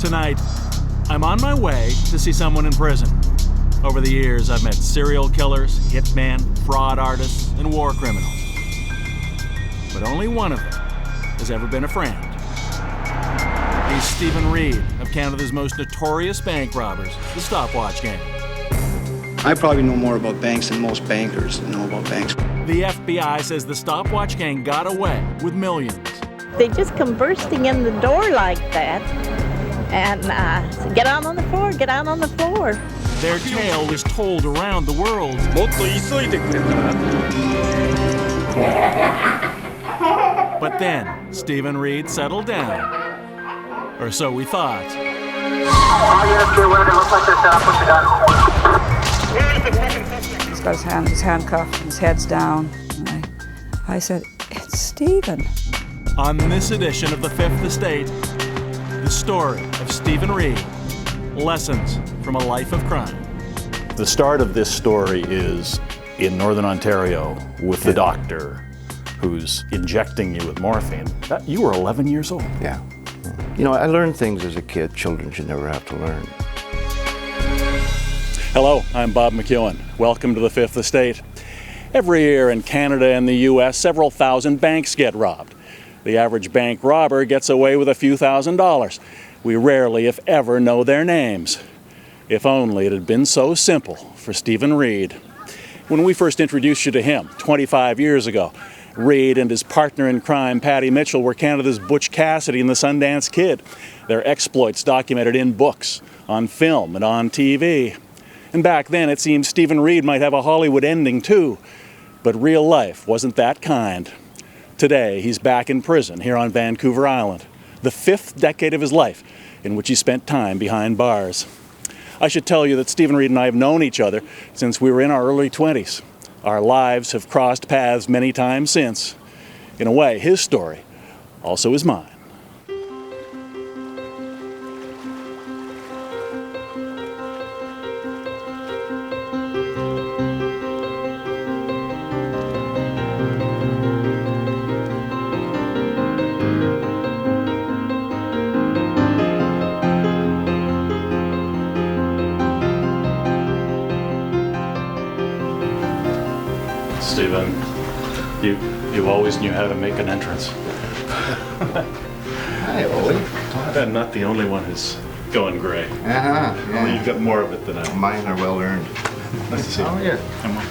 Tonight, I'm on my way to see someone in prison. Over the years, I've met serial killers, hitmen, fraud artists, and war criminals. But only one of them has ever been a friend. He's Stephen Reid of Canada's most notorious bank robbers, the Stopwatch gang. I probably know more about banks than most bankers know about banks. The FBI says the Stopwatch gang got away with millions. They just come bursting in the door like that and said, get out on the floor, get out on the floor. Their tale was told around the world. But then, Stephen Reid settled down. Or so we thought. He's got his handcuffed, his head's down. And I said, it's Stephen. On this edition of The Fifth Estate, the story of Stephen Reid, lessons from a life of crime. The start of this story is in Northern Ontario with the doctor who's injecting you with morphine. You were 11 years old. Yeah. You know, I learned things as a kid children should never have to learn. Hello, I'm Bob McKeown. Welcome to The Fifth Estate. Every year in Canada and the US, several thousand banks get robbed. The average bank robber gets away with a few $1,000s. We rarely, if ever, know their names. If only it had been so simple for Stephen Reid. When we first introduced you to him 25 years ago, Reid and his partner in crime, Paddy Mitchell, were Canada's Butch Cassidy and the Sundance Kid. Their exploits documented in books, on film, and on TV. And back then, it seemed Stephen Reid might have a Hollywood ending too. But real life wasn't that kind. Today, he's back in prison here on Vancouver Island, the 5th decade of his life in which he spent time behind bars. I should tell you that Stephen Reid and I have known each other since we were in our early 20s. Our lives have crossed paths many times since. In a way, his story also is mine. Stephen, you always knew how to make an entrance. Hi, Ollie. I'm not the only one who's going gray. Yeah. Well, you've got more of it than I. Mine are well earned. Nice to see you. Oh, yeah. Come on.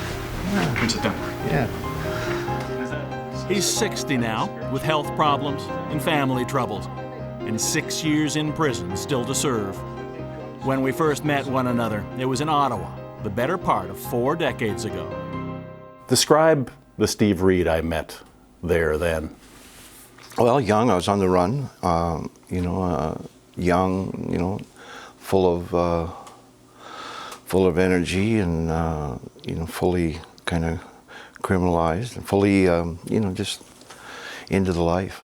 Come sit down. Yeah. He's 60 now, with health problems and family troubles, and 6 years in prison still to serve. When we first met one another, it was in Ottawa, the better part of 4 decades ago. Describe the Steve Reid I met there then. Well, young, I was on the run, young, full of energy and, fully kind of criminalized and fully, just into the life.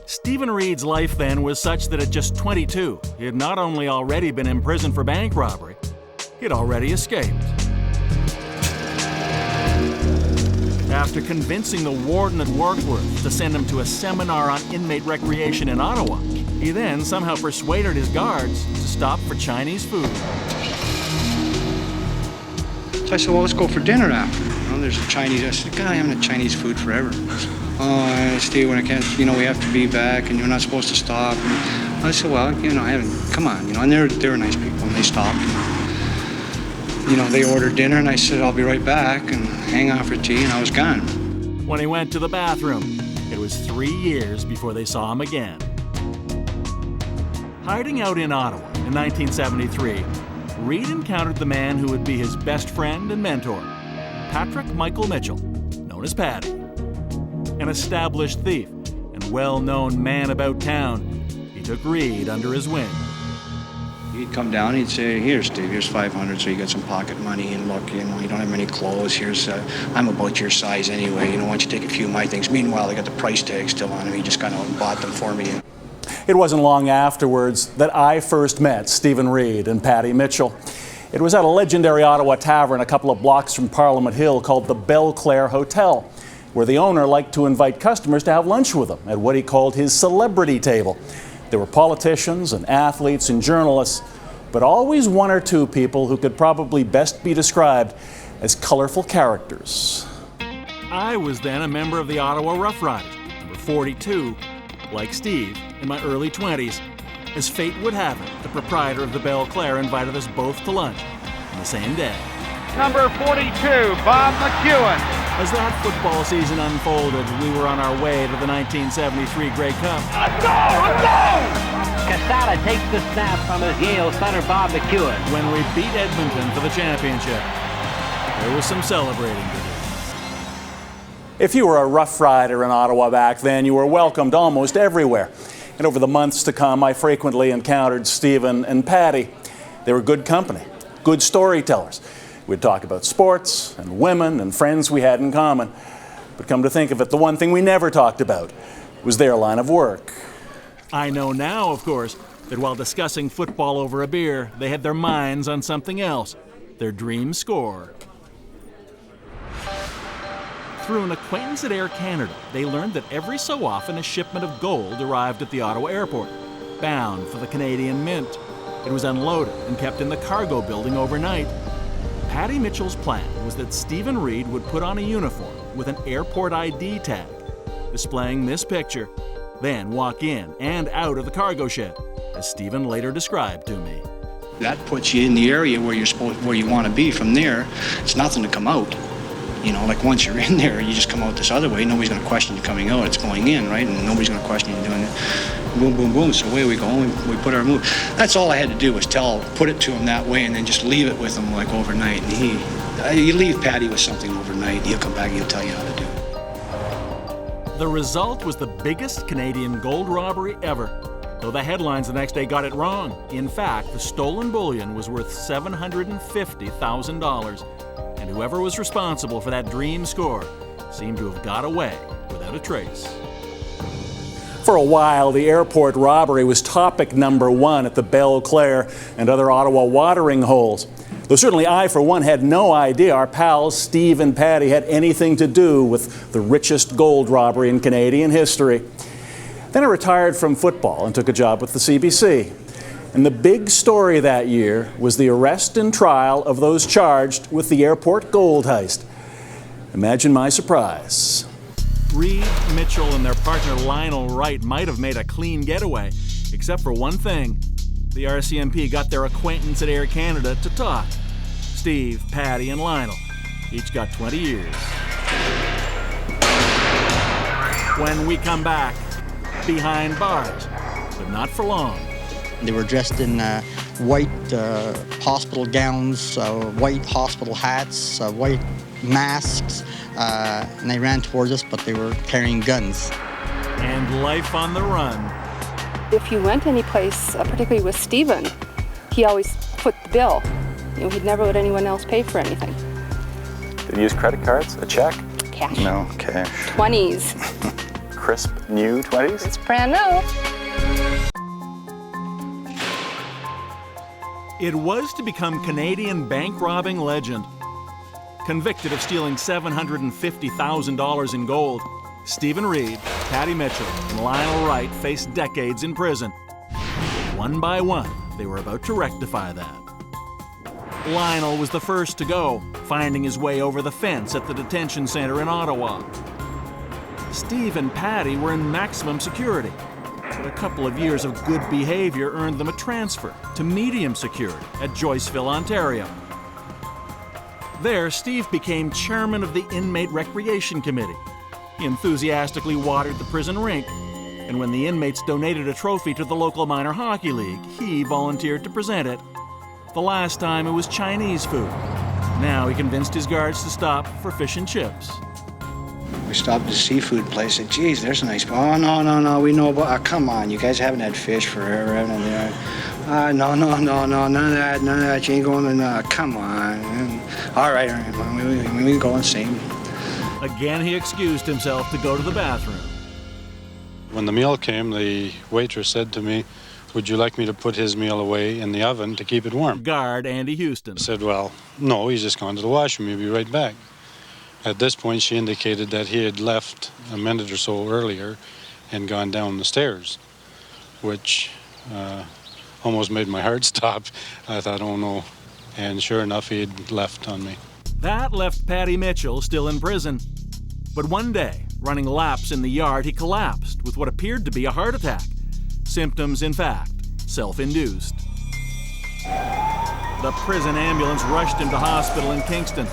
Stephen Reid's life then was such that at just 22, he had not only already been imprisoned for bank robbery, he'd already escaped. After convincing the warden at Warkworth to send him to a seminar on inmate recreation in Ottawa, he then somehow persuaded his guards to stop for Chinese food. So I said, well, let's go for dinner after. There's a Chinese. I said, God, I haven't had Chinese food forever. Oh, Steve, when I can't, we have to be back, and you're not supposed to stop. And I said, well, I haven't. Come on, and they were nice people, and they stopped. They ordered dinner, and I said, I'll be right back, and hang out for tea, and I was gone. When he went to the bathroom, it was 3 years before they saw him again. Hiding out in Ottawa in 1973, Reid encountered the man who would be his best friend and mentor, Patrick Michael Mitchell, known as Paddy. An established thief and well-known man about town, he took Reid under his wing. He'd come down, he'd say, here, Steve, here's 500, so you got some pocket money, and look, you don't have many clothes, here's, I'm about your size anyway, why don't you take a few of my things. Meanwhile, I got the price tag still on him, he just kind of bought them for me. It wasn't long afterwards that I first met Stephen Reid and Paddy Mitchell. It was at a legendary Ottawa tavern a couple of blocks from Parliament Hill called the Belclair Hotel, where the owner liked to invite customers to have lunch with him at what he called his celebrity table. There were politicians and athletes and journalists, but always one or two people who could probably best be described as colorful characters. I was then a member of the Ottawa Rough Riders, number 42, like Steve, in my early 20s. As fate would have it, the proprietor of the Belle Claire invited us both to lunch on the same day. Number 42, Bob McKeown. As that football season unfolded, we were on our way to the 1973 Grey Cup. Let's go! Let's go! Casada takes the snap from his Yale center, Bob McKeown. When we beat Edmonton for the championship, there was some celebrating to do. If you were a Rough Rider in Ottawa back then, you were welcomed almost everywhere. And over the months to come, I frequently encountered Stephen and Patty. They were good company, good storytellers. We'd talk about sports and women and friends we had in common. But come to think of it, the one thing we never talked about was their line of work. I know now, of course, that while discussing football over a beer, they had their minds on something else, their dream score. Through an acquaintance at Air Canada, they learned that every so often a shipment of gold arrived at the Ottawa airport, bound for the Canadian Mint. It was unloaded and kept in the cargo building overnight. Patty Mitchell's plan was that Stephen Reid would put on a uniform with an airport ID tag, displaying this picture, then walk in and out of the cargo shed, as Stephen later described to me. That puts you in the area where where you want to be. From there, it's nothing to come out. You know, like once you're in there, you just come out this other way. Nobody's going to question you coming out. It's going in, right? And nobody's going to question you doing it. Boom, boom, boom. So away we go. We put our move. That's all I had to do was put it to him that way, and then just leave it with him like overnight. And you leave Patty with something overnight, he'll come back and he'll tell you how to do it. The result was the biggest Canadian gold robbery ever, though the headlines the next day got it wrong. In fact, the stolen bullion was worth $750,000. And whoever was responsible for that dream score seemed to have got away without a trace. For a while, the airport robbery was topic number one at the Belle Claire and other Ottawa watering holes. Though certainly I, for one, had no idea our pals Steve and Patty had anything to do with the richest gold robbery in Canadian history. Then I retired from football and took a job with the CBC. And the big story that year was the arrest and trial of those charged with the airport gold heist. Imagine my surprise. Reid, Mitchell, and their partner Lionel Wright might have made a clean getaway, except for one thing. The RCMP got their acquaintance at Air Canada to talk. Steve, Patty, and Lionel each got 20 years. When we come back, behind bars, but not for long. They were dressed in white hospital gowns, white hospital hats, white masks, and they ran towards us, but they were carrying guns. And life on the run. If you went any place, particularly with Stephen, he always put the bill. You know, he'd never let anyone else pay for anything. Did you use credit cards? A check? Cash. No, cash. 20s. Crisp new 20s? It's brand new. It was to become Canadian bank robbing legend. Convicted of stealing $750,000 in gold, Stephen Reid, Patty Mitchell, and Lionel Wright faced decades in prison. One by one, they were about to rectify that. Lionel was the first to go, finding his way over the fence at the detention center in Ottawa. Steve and Patty were in maximum security, but a couple of years of good behavior earned them a transfer to medium security at Joyceville, Ontario. There, Steve became chairman of the Inmate Recreation Committee. He enthusiastically watered the prison rink, and when the inmates donated a trophy to the local minor hockey league, he volunteered to present it. The last time it was Chinese food. Now he convinced his guards to stop for fish and chips. We stopped at a seafood place and said, geez, there's a nice, oh, no, we know about, come on, you guys haven't had fish forever, haven't you? No, none of that, you ain't going to, come on. All right, we go and see him. Again, he excused himself to go to the bathroom. When the meal came, the waitress said to me, would you like me to put his meal away in the oven to keep it warm? Guard Andy Houston. I said, well, no, he's just gone to the washroom, he'll be right back. At this point, she indicated that he had left a minute or so earlier and gone down the stairs. which almost made my heart stop. I thought, oh no. And sure enough, he'd left on me. That left Paddy Mitchell still in prison. But one day, running laps in the yard, he collapsed with what appeared to be a heart attack. Symptoms, in fact, self-induced. The prison ambulance rushed him to hospital in Kingston.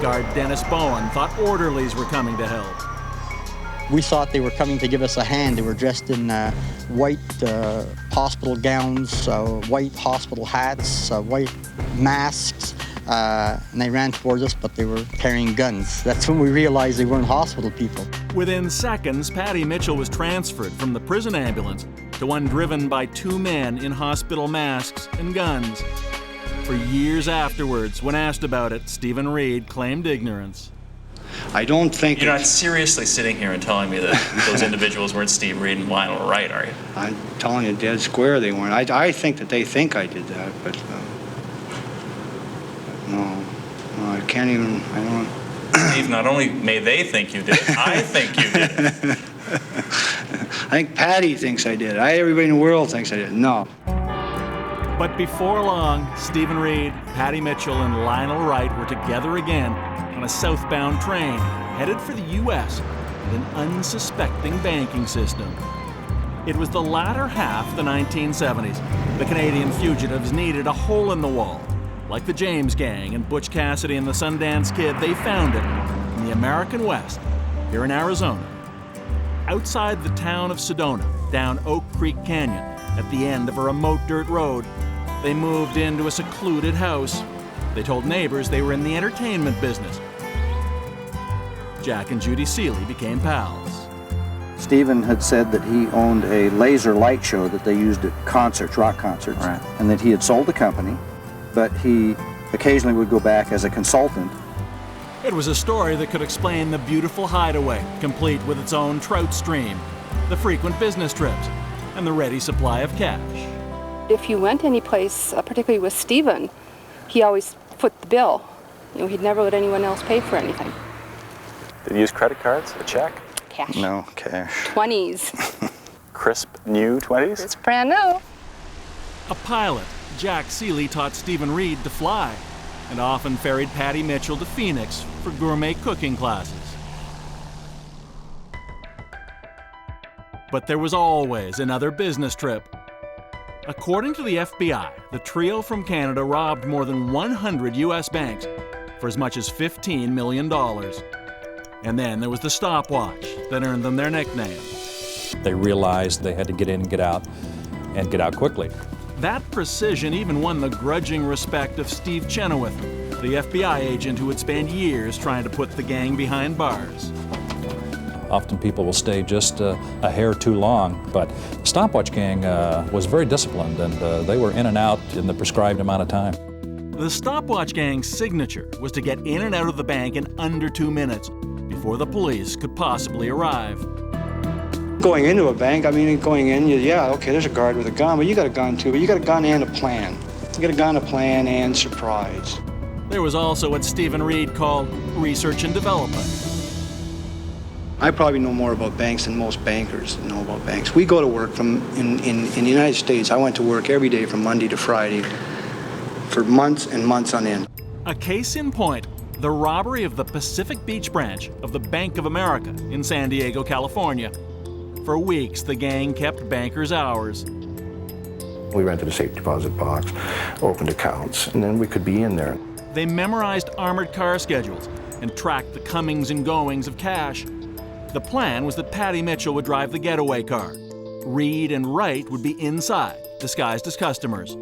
Guard Dennis Bowen thought orderlies were coming to help. We thought they were coming to give us a hand. They were dressed in white hospital gowns, white hospital hats, white masks, and they ran towards us, but they were carrying guns. That's when we realized they weren't hospital people. Within seconds, Paddy Mitchell was transferred from the prison ambulance to one driven by two men in hospital masks and guns. For years afterwards, when asked about it, Stephen Reid claimed ignorance. I don't think... You're not seriously sitting here and telling me that those individuals weren't Steve Reid and Lionel Wright, are you? I'm telling you dead square they weren't. I think that they think I did that, but no, I can't even, I don't... Steve, not only may they think you did it, I think you did it. I think Paddy thinks I did it. Everybody in the world thinks I did it. No. But before long, Stephen Reid, Paddy Mitchell, and Lionel Wright were together again on a southbound train, headed for the U.S. and an unsuspecting banking system. It was the latter half of the 1970s. The Canadian fugitives needed a hole in the wall. Like the James Gang and Butch Cassidy and the Sundance Kid, they found it in the American West, here in Arizona. Outside the town of Sedona, down Oak Creek Canyon, at the end of a remote dirt road, they moved into a secluded house. They told neighbors they were in the entertainment business. Jack and Judy Seeley became pals. Stephen had said that he owned a laser light show that they used at concerts, rock concerts, Right. and that he had sold the company, but he occasionally would go back as a consultant. It was a story that could explain the beautiful hideaway, complete with its own trout stream, the frequent business trips, and the ready supply of cash. If you went any place, particularly with Stephen, he always foot the bill. He'd never let anyone else pay for anything. Did he use credit cards? A check? Cash. No, cash. 20s. Crisp new 20s? It's brand new. A pilot, Jack Seeley taught Stephen Reid to fly and often ferried Paddy Mitchell to Phoenix for gourmet cooking classes. But there was always another business trip. According to the FBI, the trio from Canada robbed more than 100 U.S. banks for as much as $15 million. And then there was the Stopwatch that earned them their nickname. They realized they had to get in and get out quickly. That precision even won the grudging respect of Steve Chenoweth, the FBI agent who had spent years trying to put the gang behind bars. Often people will stay just a hair too long, but the Stopwatch gang was very disciplined, and they were in and out in the prescribed amount of time. The Stopwatch gang's signature was to get in and out of the bank in under 2 minutes before the police could possibly arrive. Going into a bank, going in, okay, there's a guard with a gun, but you got a gun too, but you got a gun and a plan. You got a gun, a plan, and surprise. There was also what Stephen Reid called research and development. I probably know more about banks than most bankers know about banks. We go to work in the United States. I went to work every day from Monday to Friday for months and months on end. A case in point, the robbery of the Pacific Beach branch of the Bank of America in San Diego, California. For weeks, the gang kept bankers' hours. We rented a safe deposit box, opened accounts, and then we could be in there. They memorized armored car schedules and tracked the comings and goings of cash. The plan was that Paddy Mitchell would drive the getaway car. Reid and Wright would be inside, disguised as customers.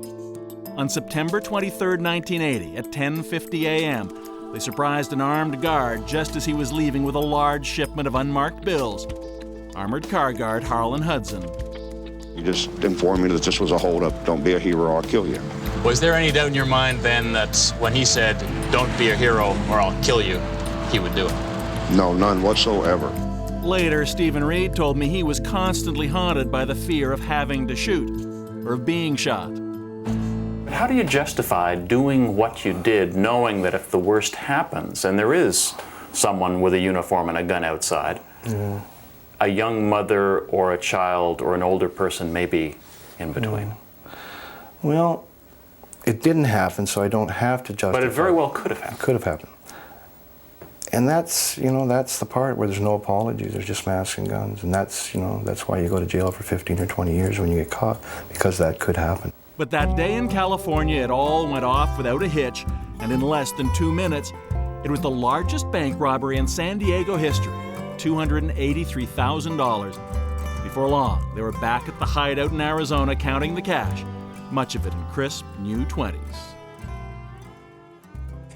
On September 23, 1980, at 10:50 a.m., they surprised an armed guard just as he was leaving with a large shipment of unmarked bills. Armored car guard Harlan Hudson. You just informed me that this was a holdup. Don't be a hero, I'll kill you. Was there any doubt in your mind then that when he said, "Don't be a hero or I'll kill you," he would do it? No, none whatsoever. Later, Stephen Reid told me he was constantly haunted by the fear of having to shoot or of being shot. How do you justify doing what you did, knowing that if the worst happens, and there is someone with a uniform and a gun outside, a young mother or a child or an older person maybe in between? Well, it didn't happen, so I don't have to justify. But it very well could have happened. Could have happened. And that's, you know, that's the part where there's no apology. There's just masks and guns. And that's, you know, that's why you go to jail for 15 or 20 years when you get caught, because that could happen. But that day in California, it all went off without a hitch, and in less than 2 minutes, it was the largest bank robbery in San Diego history, $283,000. Before long, they were back at the hideout in Arizona counting the cash, much of it in crisp new 20s.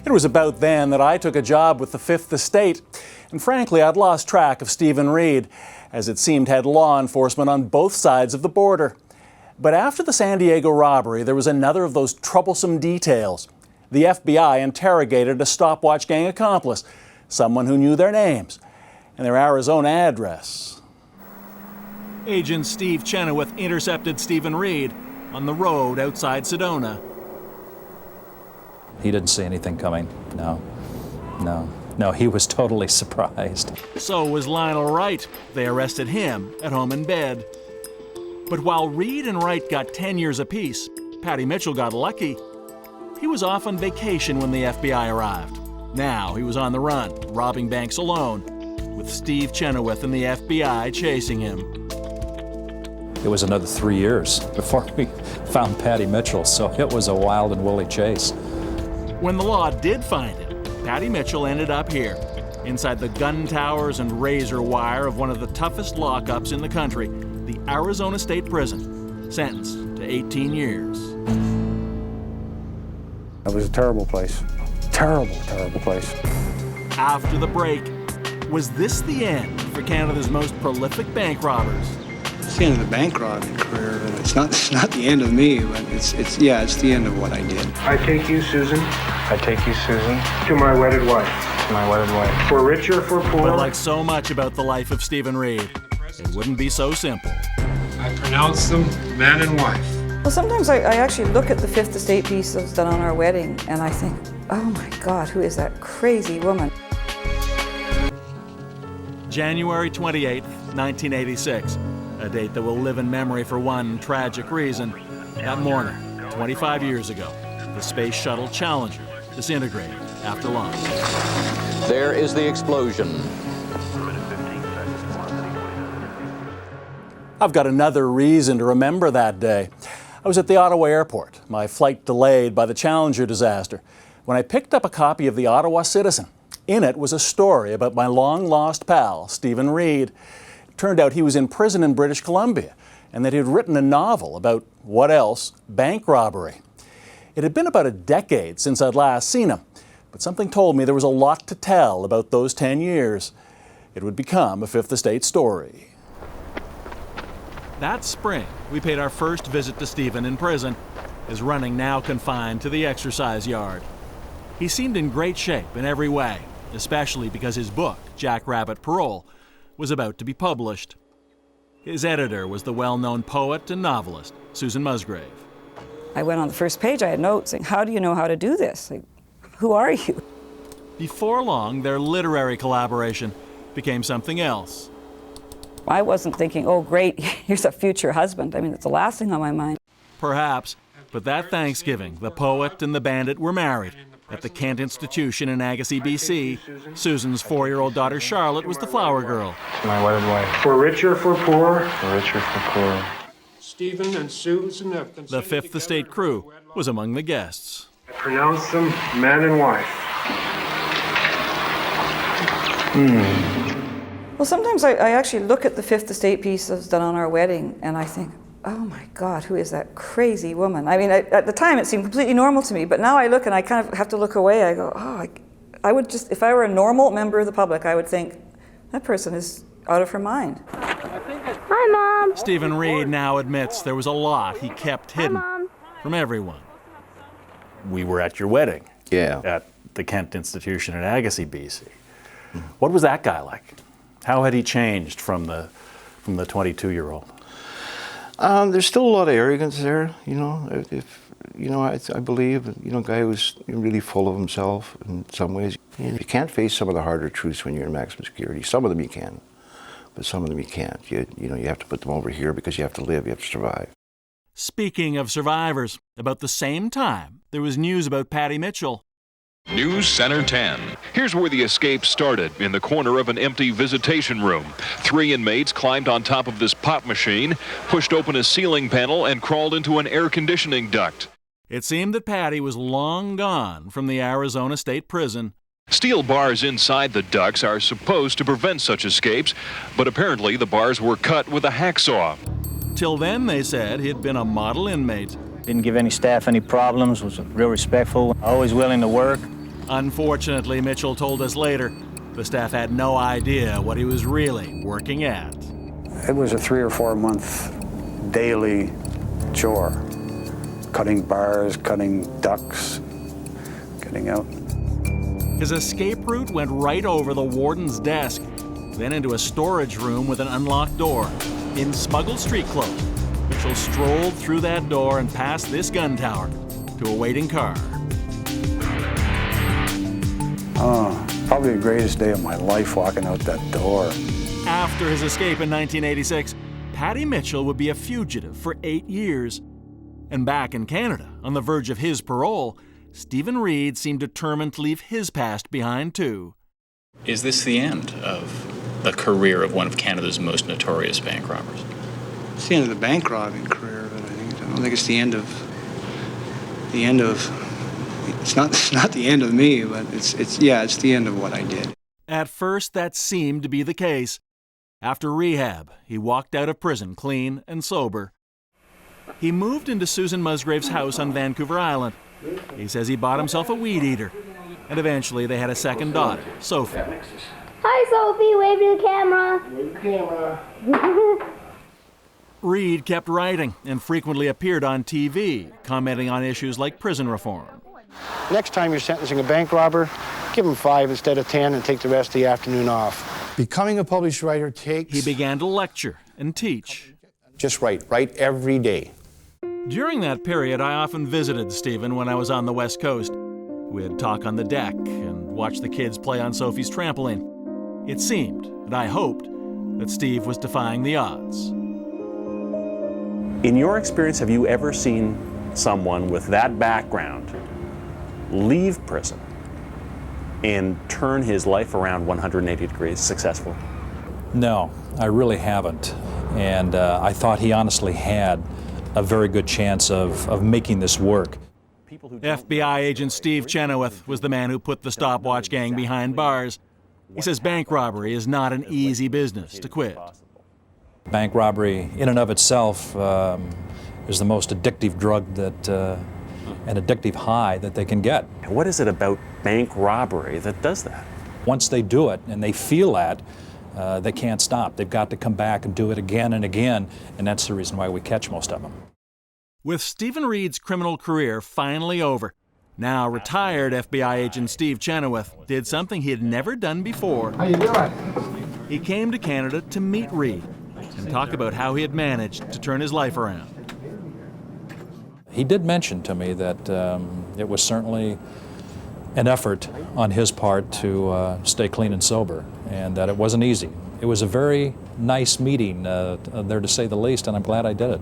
It was about then that I took a job with the Fifth Estate, and frankly, I'd lost track of Stephen Reid, as it seemed had law enforcement on both sides of the border. But after the San Diego robbery, there was another of those troublesome details. The FBI interrogated a Stopwatch gang accomplice, someone who knew their names and their Arizona address. Agent Steve Chenoweth intercepted Stephen Reid on the road outside Sedona. He didn't see anything coming. No, he was totally surprised. So was Lionel Wright. They arrested him at home in bed. But while Reid and Wright got 10 years apiece, Patty Mitchell got lucky. He was off on vacation when the FBI arrived. Now he was on the run, robbing banks alone, with Steve Chenoweth and the FBI chasing him. It was another 3 years before we found Patty Mitchell, so it was a wild and woolly chase. When the law did find him, Patty Mitchell ended up here, inside the gun towers and razor wire of one of the toughest lockups in the country, the Arizona State Prison, sentenced to 18 years. It was a terrible place. Terrible, terrible place. After the break, was this the end for Canada's most prolific bank robbers? It's the end of the bank robbing career, but it's not the end of me, but it's the end of what I did. I take you, Susan. I take you, Susan. To my wedded wife. To my wedded wife. For rich or for poor. But like so much about the life of Stephen Reid, it wouldn't be so simple. I pronounce them man and wife. Well, sometimes I actually look at the Fifth Estate piece that was done on our wedding, and I think, oh my God, who is that crazy woman? January 28th, 1986. A date that will live in memory for one tragic reason. That morning, 25 years ago, the Space Shuttle Challenger disintegrated after launch. There is the explosion. I've got another reason to remember that day. I was at the Ottawa airport, my flight delayed by the Challenger disaster, when I picked up a copy of the Ottawa Citizen. In it was a story about my long-lost pal, Stephen Reid. It turned out he was in prison in British Columbia, and that he had written a novel about, what else, bank robbery. It had been about a decade since I'd last seen him, but something told me there was a lot to tell about those 10 years. It would become a Fifth Estate story. That spring, we paid our first visit to Stephen in prison, his running now confined to the exercise yard. He seemed in great shape in every way, especially because his book, Jackrabbit Parole, was about to be published. His editor was the well-known poet and novelist, Susan Musgrave. I went on the first page, I had notes saying, how do you know how to do this? Like, who are you? Before long, their literary collaboration became something else. I wasn't thinking, oh great, here's a future husband. I mean, it's the last thing on my mind. Perhaps, but that Thanksgiving, the poet and the bandit were married. At the Kent Institution in Agassiz, BC, Susan's 4-year-old daughter Charlotte was the flower girl. My wedded wife. For rich or for poor. For rich or for poor. Stephen and Susan have consented. The Fifth Estate crew was among the guests. I pronounce them man and wife. Well, sometimes I actually look at the Fifth Estate piece that was done on our wedding, and I think, oh my God, who is that crazy woman? I mean, at the time it seemed completely normal to me, but now I look and I kind of have to look away. I go, oh, I would just, if I were a normal member of the public, I would think, that person is out of her mind. Hi, Mom. Stephen Reid now admits there was a lot he kept hidden from everyone. We were at your wedding. Yeah. At the Kent Institution in Agassiz, BC. What was that guy like? How had he changed from the 22-year-old? There's still a lot of arrogance there, you know. I believe, a guy who's really full of himself in some ways. You can't face some of the harder truths when you're in maximum security. Some of them you can, but some of them you can't. You have to put them over here because you have to live, you have to survive. Speaking of survivors, about the same time, there was news about Patty Mitchell. News Center 10. Here's where the escape started, in the corner of an empty visitation room. 3 inmates climbed on top of this pop machine, pushed open a ceiling panel, and crawled into an air conditioning duct. It seemed that Patty was long gone from the Arizona State Prison. Steel bars inside the ducts are supposed to prevent such escapes, but apparently the bars were cut with a hacksaw. Till then, they said, he'd been a model inmate. Didn't give any staff any problems, was real respectful, always willing to work. Unfortunately, Mitchell told us later, the staff had no idea what he was really working at. It was a 3 or 4 month daily chore. Cutting bars, cutting ducts, getting out. His escape route went right over the warden's desk, then into a storage room with an unlocked door. In smuggled street clothes, Mitchell strolled through that door and past this gun tower to a waiting car. Probably the greatest day of my life walking out that door. After his escape in 1986, Patty Mitchell would be a fugitive for 8 years. And back in Canada, on the verge of his parole, Stephen Reid seemed determined to leave his past behind too. Is this the end of the career of one of Canada's most notorious bank robbers? It's the end of the bank robbing career, but I don't think it's the end of. It's not the end of me, but it's the end of what I did. At first, that seemed to be the case. After rehab, he walked out of prison clean and sober. He moved into Susan Musgrave's house on Vancouver Island. He says he bought himself a weed eater, and eventually they had a second daughter, Sophie. Hi, Sophie. Wave to the camera. Wave to the camera. Reid kept writing and frequently appeared on TV, commenting on issues like prison reform. Next time you're sentencing a bank robber, give him 5 instead of 10 and take the rest of the afternoon off. Becoming a published writer takes... He began to lecture and teach. Just write every day. During that period, I often visited Stephen when I was on the West Coast. We'd talk on the deck and watch the kids play on Sophie's trampoline. It seemed, and I hoped, that Steve was defying the odds. In your experience, have you ever seen someone with that background leave prison and turn his life around 180 degrees successfully? No, I really haven't. And I thought he honestly had a very good chance of making this work. FBI agent Steve Chenoweth was the man who put the Stopwatch gang behind bars. He says bank robbery is not an easy business to quit. Bank robbery in and of itself is the most addictive drug that an addictive high that they can get. What is it about bank robbery that does that? Once they do it and they feel that, they can't stop. They've got to come back and do it again and again, and that's the reason why we catch most of them. With Stephen Reid's criminal career finally over, now retired FBI agent Steve Chenoweth did something he had never done before. How you doing? He came to Canada to meet Reid and talk about how he had managed to turn his life around. He did mention to me that it was certainly an effort on his part to stay clean and sober, and that it wasn't easy. It was a very nice meeting there, to say the least, and I'm glad I did it.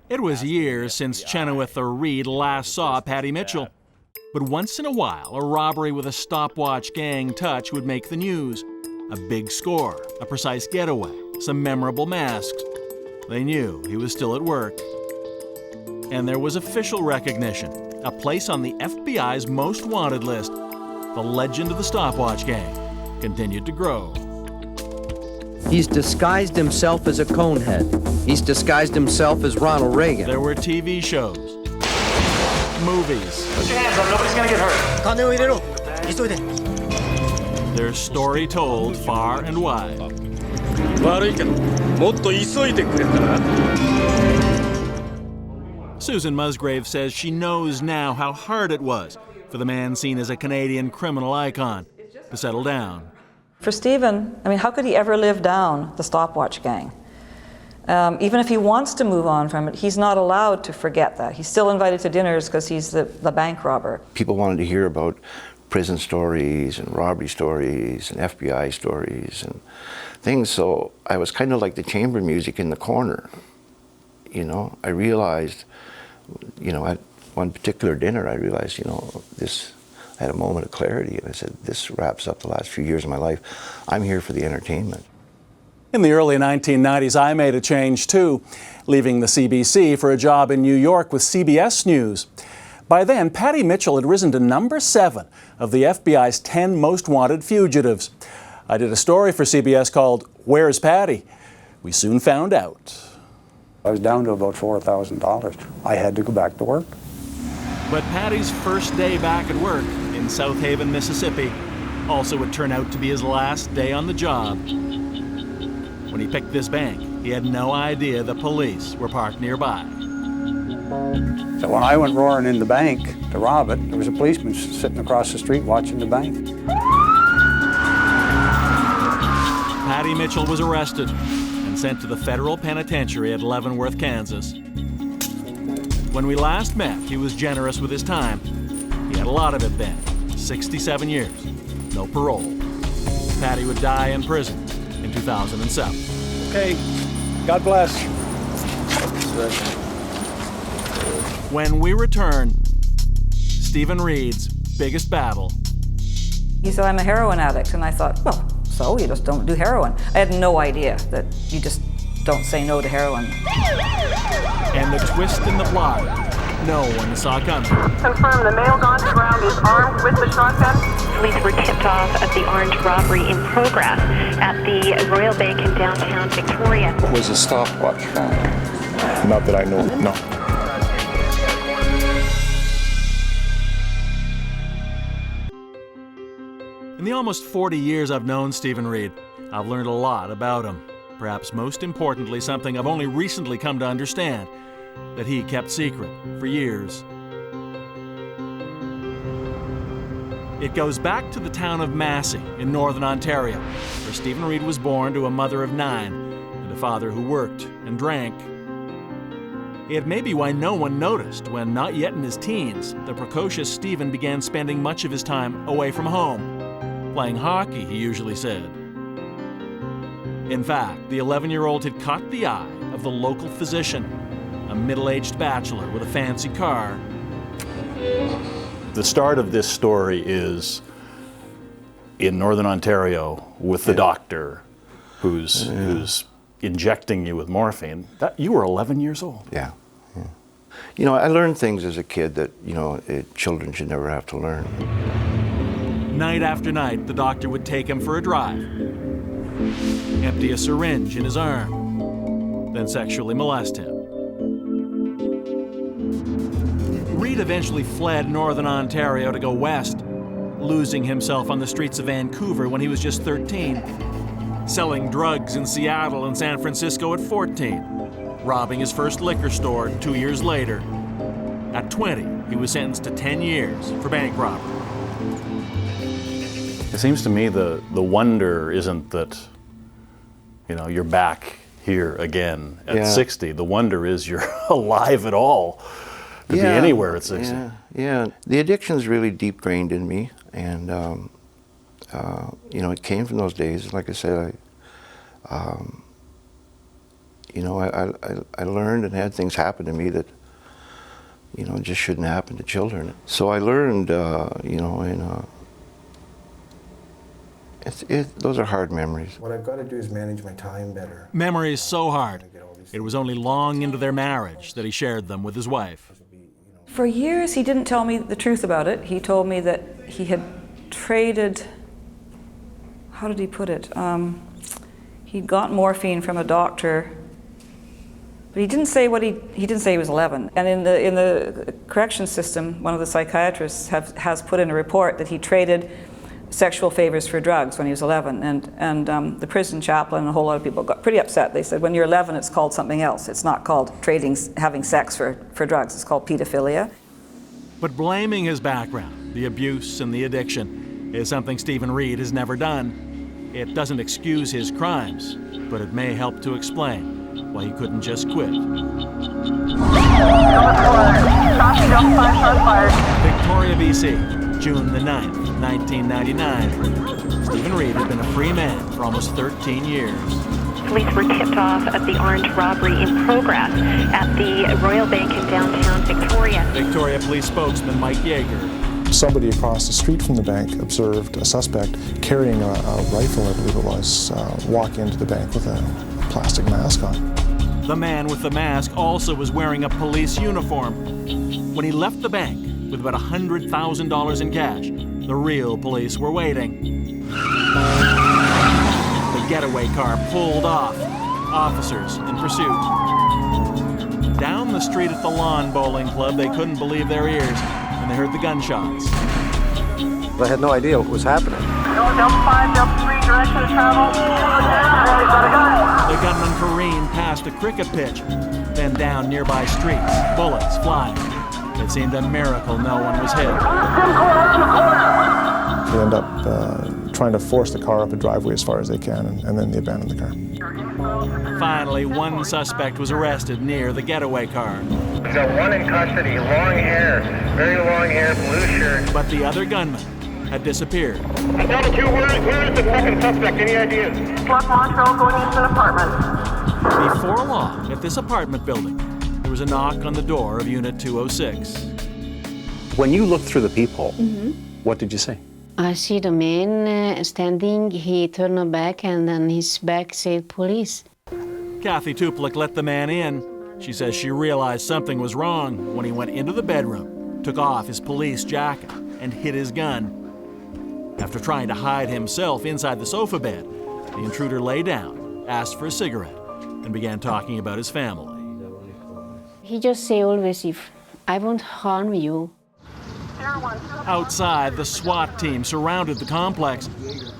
It was years since Chenoweth or Reid last saw Patty Mitchell, but once in a while, a robbery with a Stopwatch gang touch would make the news. A big score, a precise getaway, some memorable masks. They knew he was still at work. And there was official recognition, a place on the FBI's most wanted list. The legend of the Stopwatch gang continued to grow. He's disguised himself as a conehead. He's disguised himself as Ronald Reagan. There were TV shows, movies. Put your hands up, nobody's gonna get hurt. Their story told far and wide. Susan Musgrave says she knows now how hard it was for the man seen as a Canadian criminal icon to settle down. For Stephen, I mean, how could he ever live down the Stopwatch gang? Even if he wants to move on from it, he's not allowed to forget that. He's still invited to dinners because he's the bank robber. People wanted to hear about prison stories and robbery stories and FBI stories and things. So I was kind of like the chamber music in the corner. You know, I realized, you know, at one particular dinner, I realized, you know, I had a moment of clarity, and I said, this wraps up the last few years of my life. I'm here for the entertainment. In the early 1990s, I made a change too, leaving the CBC for a job in New York with CBS News. By then, Patty Mitchell had risen to number 7 of the FBI's 10 most wanted fugitives. I did a story for CBS called Where's Patty? We soon found out. I was down to about $4,000. I had to go back to work. But Patty's first day back at work in South Haven, Mississippi, also would turn out to be his last day on the job. When he picked this bank, he had no idea the police were parked nearby. So when I went roaring in the bank to rob it, there was a policeman sitting across the street watching the bank. Patty Mitchell was arrested and sent to the federal penitentiary at Leavenworth, Kansas. When we last met, he was generous with his time. He had a lot of it then, 67 years, no parole. Patty would die in prison in 2007. Okay, God bless. When we return, Stephen Reid's biggest battle. He said, I'm a heroin addict. And I thought, well, so you just don't do heroin. I had no idea that you just don't say no to heroin. And the twist in the plot no one saw coming. Confirm the male gone to ground is armed with the shotgun. Police were tipped off of the armed robbery in progress at the Royal Bank in downtown Victoria. Was a stopwatch found? Not that I know of, no. In the almost 40 years I've known Stephen Reid, I've learned a lot about him. Perhaps most importantly, something I've only recently come to understand, that he kept secret for years. It goes back to the town of Massey in northern Ontario, where Stephen Reid was born to a mother of 9 and a father who worked and drank. It may be why no one noticed when, not yet in his teens, the precocious Stephen began spending much of his time away from home. Playing hockey, he usually said. In fact, the 11-year-old had caught the eye of the local physician, a middle-aged bachelor with a fancy car. The start of this story is in northern Ontario with the doctor who's injecting you with morphine. You were 11 years old. Yeah. You know, I learned things as a kid that, you know, children should never have to learn. Night after night, the doctor would take him for a drive, empty a syringe in his arm, then sexually molest him. Reid eventually fled northern Ontario to go west, losing himself on the streets of Vancouver when he was just 13, selling drugs in Seattle and San Francisco at 14, robbing his first liquor store 2 years later. At 20, he was sentenced to 10 years for bank robbery. It seems to me the wonder isn't that, you know, you're back here again at 60. The wonder is you're alive at all. To be anywhere at 60. Yeah. The addiction's really deep grained in me, and you know, it came from those days. Like I said, you know, I learned and had things happen to me that, you know, just shouldn't happen to children. So I learned, you know, and those are hard memories. What I've got to do is manage my time better. Memories so hard. It was only long into their marriage that he shared them with his wife. For years, he didn't tell me the truth about it. He told me that he had traded, how did he put it? He'd got morphine from a doctor, but he didn't say he didn't say he was 11. And in the correction system, one of the psychiatrists has put in a report that he traded sexual favors for drugs when he was 11. And the prison chaplain and a whole lot of people got pretty upset. They said, when you're 11, it's called something else. It's not called having sex for drugs. It's called pedophilia. But blaming his background, the abuse and the addiction, is something Stephen Reid has never done. It doesn't excuse his crimes, but it may help to explain why he couldn't just quit. Victoria, BC. June the 9th, 1999. Stephen Reid had been a free man for almost 13 years. Police were tipped off of the armed robbery in progress at the Royal Bank in downtown Victoria. Victoria Police spokesman Mike Yeager. Somebody across the street from the bank observed a suspect carrying a rifle, I believe it was, walk into the bank with a plastic mask on. The man with the mask also was wearing a police uniform. When he left the bank with about $100,000 in cash, the real police were waiting. The getaway car pulled off, officers in pursuit. Down the street at the Lawn Bowling Club, they couldn't believe their ears when they heard the gunshots. I had no idea what was happening. Delta 5, Delta 3, direction of travel. The gunman careened past a cricket pitch, then down nearby streets, bullets flying. It seemed a miracle no one was hit. They end up trying to force the car up a driveway as far as they can, and then they abandon the car. Finally, one suspect was arrested near the getaway car. He's got one in custody, long hair, very long hair, blue shirt. But the other gunman had disappeared. Delta 2, where is the second suspect? Any ideas? Left Montreal going into an apartment. Before long, at this apartment building, there was a knock on the door of Unit 206. When you looked through the peephole, what did you see? I see the man standing, he turned back and then his back said police. Kathy Tuplik let the man in. She says she realized something was wrong when he went into the bedroom, took off his police jacket, and hid his gun. After trying to hide himself inside the sofa bed, the intruder lay down, asked for a cigarette, and began talking about his family. He just say always, if I won't harm you. Outside, the SWAT team surrounded the complex.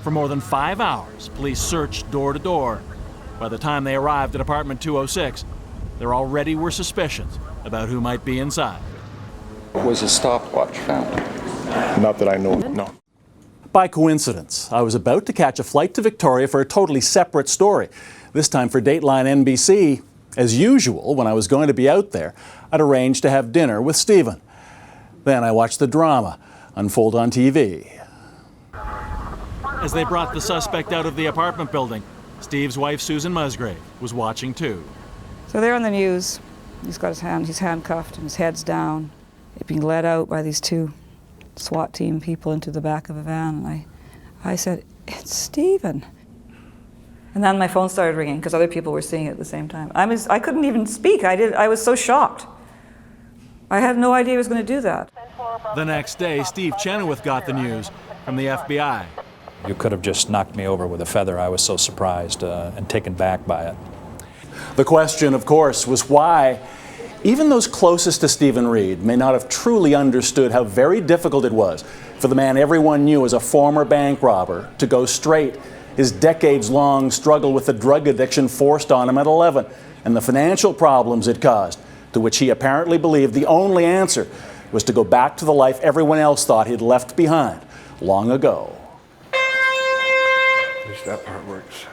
For more than 5 hours, police searched door to door. By the time they arrived at apartment 206, there already were suspicions about who might be inside. Was a stopwatch found? Not that I know of, no. By coincidence, I was about to catch a flight to Victoria for a totally separate story, this time for Dateline NBC. As usual, when I was going to be out there, I'd arranged to have dinner with Stephen. Then I watched the drama unfold on TV. As they brought the suspect out of the apartment building, Steve's wife, Susan Musgrave, was watching too. So they're on the news. He's got he's handcuffed and his head's down. He's being led out by these two SWAT team people into the back of a van. And I said, "It's Stephen." And then my phone started ringing because other people were seeing it at the same time. I couldn't even speak. I was so shocked. I had no idea he was going to do that. The next day, Steve Chenoweth got the news from the FBI. You could have just knocked me over with a feather. I was so surprised and taken back by it. The question, of course, was why even those closest to Stephen Reid may not have truly understood how very difficult it was for the man everyone knew as a former bank robber to go straight. His decades-long struggle with the drug addiction forced on him at 11 and the financial problems it caused, to which he apparently believed the only answer was to go back to the life everyone else thought he'd left behind long ago. At least that part works.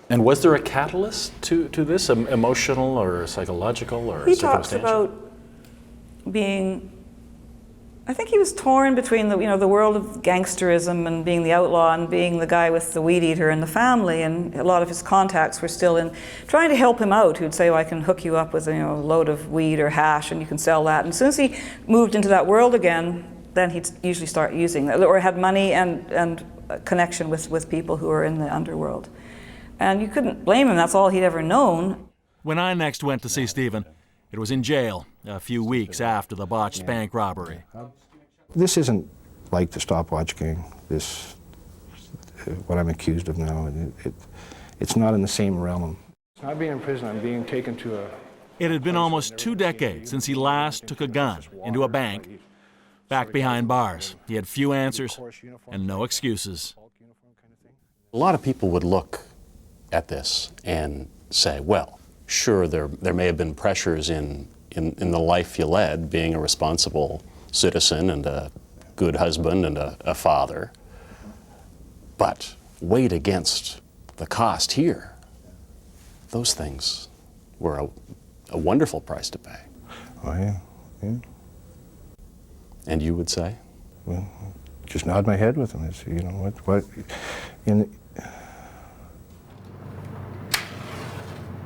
And was there a catalyst to this, emotional or psychological or He talks circumstantial? about being, I think he was torn between the world of gangsterism and being the outlaw and being the guy with the weed eater in the family, and a lot of his contacts were still in trying to help him out, who'd say, "Oh, I can hook you up with a load of weed or hash and you can sell that." And as soon as he moved into that world again, then he'd usually start using that, or had money and a connection with people who are in the underworld. And you couldn't blame him, that's all he'd ever known. When I next went to see Stephen, it was in jail a few weeks after the botched bank robbery. This isn't like the Stopwatch gang, what I'm accused of now. It's not in the same realm. It's not being in prison, I'm being taken to a... It had been almost 2 decades since he last took a gun into a bank. Back behind bars, he had few answers and no excuses. A lot of people would look at this and say, well, sure, there may have been pressures in the life you led, being a responsible citizen and a good husband and a father, but weighed against the cost here, those things were a wonderful price to pay. Oh, yeah, yeah. And you would say? Well, just nod my head with him. I say, you know, what,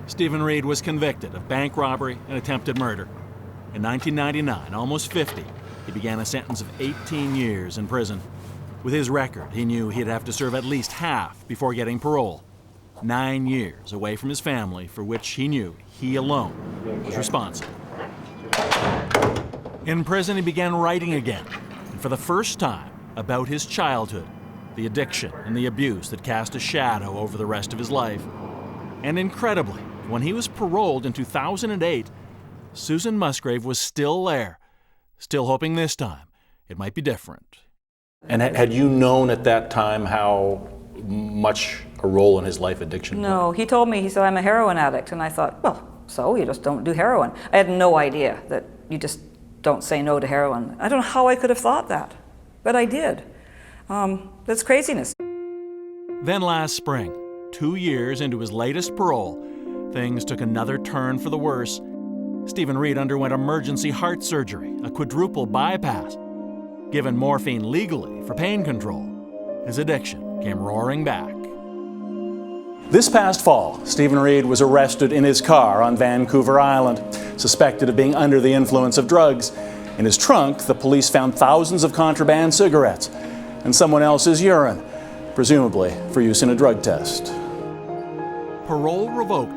Stephen Reid was convicted of bank robbery and attempted murder. In 1999, almost 50, he began a sentence of 18 years in prison. With his record, he knew he'd have to serve at least half before getting parole. 9 years away from his family, for which he knew he alone was responsible. In prison, he began writing again, and for the first time, about his childhood, the addiction and the abuse that cast a shadow over the rest of his life. And incredibly, when he was paroled in 2008, Susan Musgrave was still there, still hoping this time it might be different. And had you known at that time how much a role in his life addiction played? No, he told me, he said, I'm a heroin addict. And I thought, well, so you just don't do heroin. I had no idea that you just don't say no to heroin. I don't know how I could have thought that, but I did. That's craziness. Then last spring, 2 years into his latest parole, things took another turn for the worse. Stephen Reid underwent emergency heart surgery, a quadruple bypass. Given morphine legally for pain control, his addiction came roaring back. This past fall, Stephen Reid was arrested in his car on Vancouver Island, suspected of being under the influence of drugs. In his trunk, the police found thousands of contraband cigarettes and someone else's urine, presumably for use in a drug test. Parole revoked.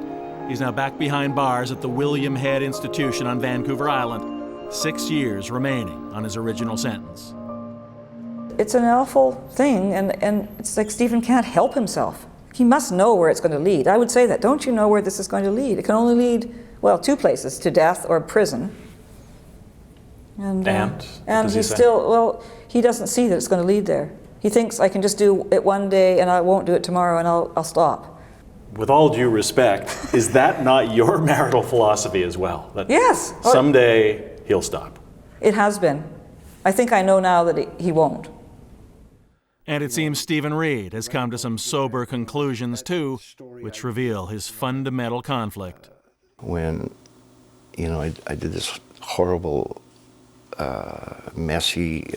He's now back behind bars at the William Head Institution on Vancouver Island, 6 years remaining on his original sentence. It's an awful thing, and it's like Stephen can't help himself. He must know where it's going to lead. I would say that. Don't you know where this is going to lead? It can only lead, well, two places, to death or prison. And he still, well, he doesn't see that it's going to lead there. He thinks I can just do it one day and I won't do it tomorrow and I'll stop. With all due respect, is that not your marital philosophy as well? That yes. Someday he'll stop. It has been. I think I know now that he won't. And it seems Stephen Reid has come to some sober conclusions too, which reveal his fundamental conflict. When, you know, I did this horrible, messy,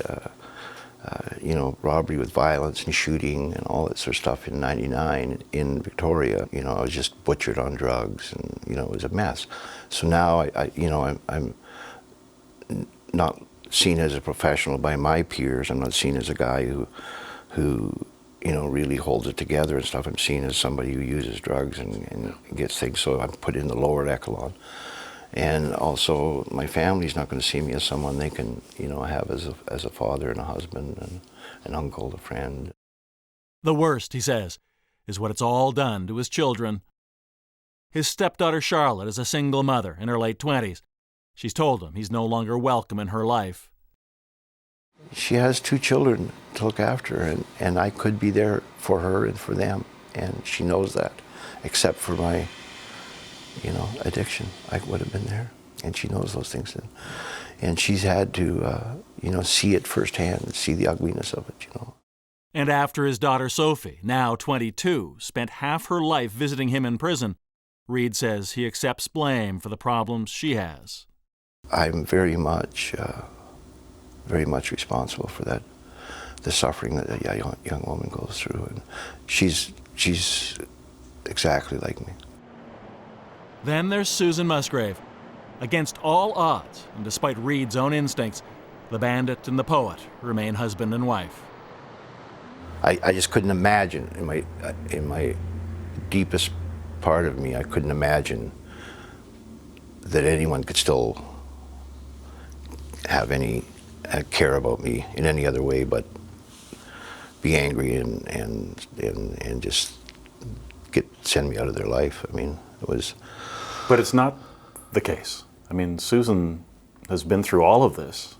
you know, robbery with violence and shooting and all that sort of stuff in '99 in Victoria. You know, I was just butchered on drugs, and you know, it was a mess. So now I'm not seen as a professional by my peers. I'm not seen as a guy who you know, really holds it together and stuff. I'm seen as somebody who uses drugs and gets things. So I'm put in the lower echelon. And also, my family's not going to see me as someone they can, you know, have as a father and a husband and an uncle, a friend. The worst, he says, is what it's all done to his children. His stepdaughter Charlotte is a single mother in her late 20s. She's told him he's no longer welcome in her life. She has 2 children to look after, and I could be there for her and for them, and she knows that, except for my, you know, addiction. I would have been there, and she knows those things. And she's had to, you know, see it firsthand, see the ugliness of it, you know. And after his daughter Sophie, now 22, spent half her life visiting him in prison, Reid says he accepts blame for the problems she has. I'm very much responsible for that, the suffering that a young woman goes through, and she's exactly like me. Then there's Susan Musgrave. Against all odds, and despite Reid's own instincts, the bandit and the poet remain husband and wife. I just couldn't imagine, in my deepest part of me, I couldn't imagine that anyone could still have any care about me in any other way but be angry and just send me out of their life. I mean, it was... But it's not the case. I mean, Susan has been through all of this.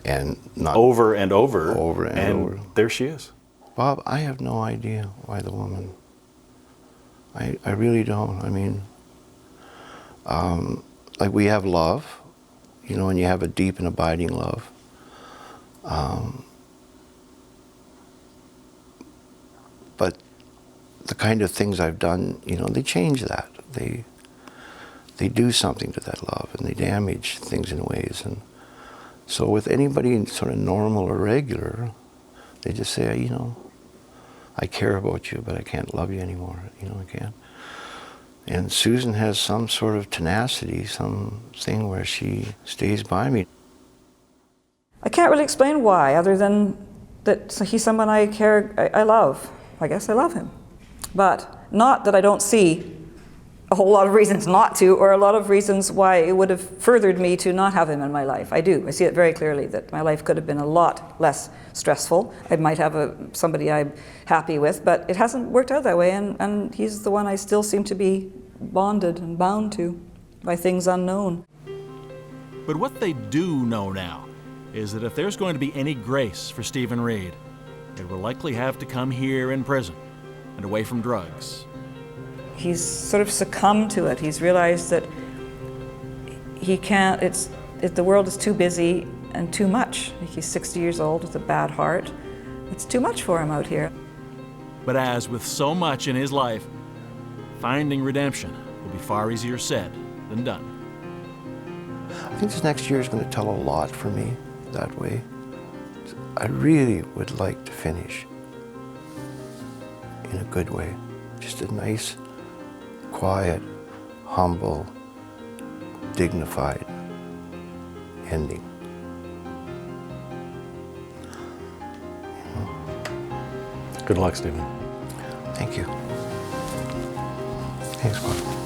And not... Over and over. Over and over. There she is. Bob, I have no idea why the woman... I really don't. I mean, like, we have love, you know, and you have a deep and abiding love. But the kind of things I've done, you know, they change that. They do something to that love, and they damage things in ways. And so with anybody sort of normal or regular, They just say, you know, I care about you, but I can't love you anymore. You know, I can't. And Susan has some sort of tenacity, something where she stays by me. I can't really explain why, other than that he's someone I love. I guess I love him. But not that I don't see a whole lot of reasons not to, or a lot of reasons why it would have furthered me to not have him in my life. I do. I see it very clearly that my life could have been a lot less stressful. I might have somebody I'm happy with, but it hasn't worked out that way, and he's the one I still seem to be bonded and bound to by things unknown. But what they do know now is that if there's going to be any grace for Stephen Reid, it will likely have to come here in prison and away from drugs. He's sort of succumbed to it. He's realized that he can't, the world is too busy and too much. He's 60 years old with a bad heart. It's too much for him out here. But as with so much in his life, finding redemption will be far easier said than done. I think this next year is going to tell a lot for me that way. I really would like to finish in a good way. Just a nice, quiet, humble, dignified ending. Good luck, Stephen. Thank you. Thanks, Bob.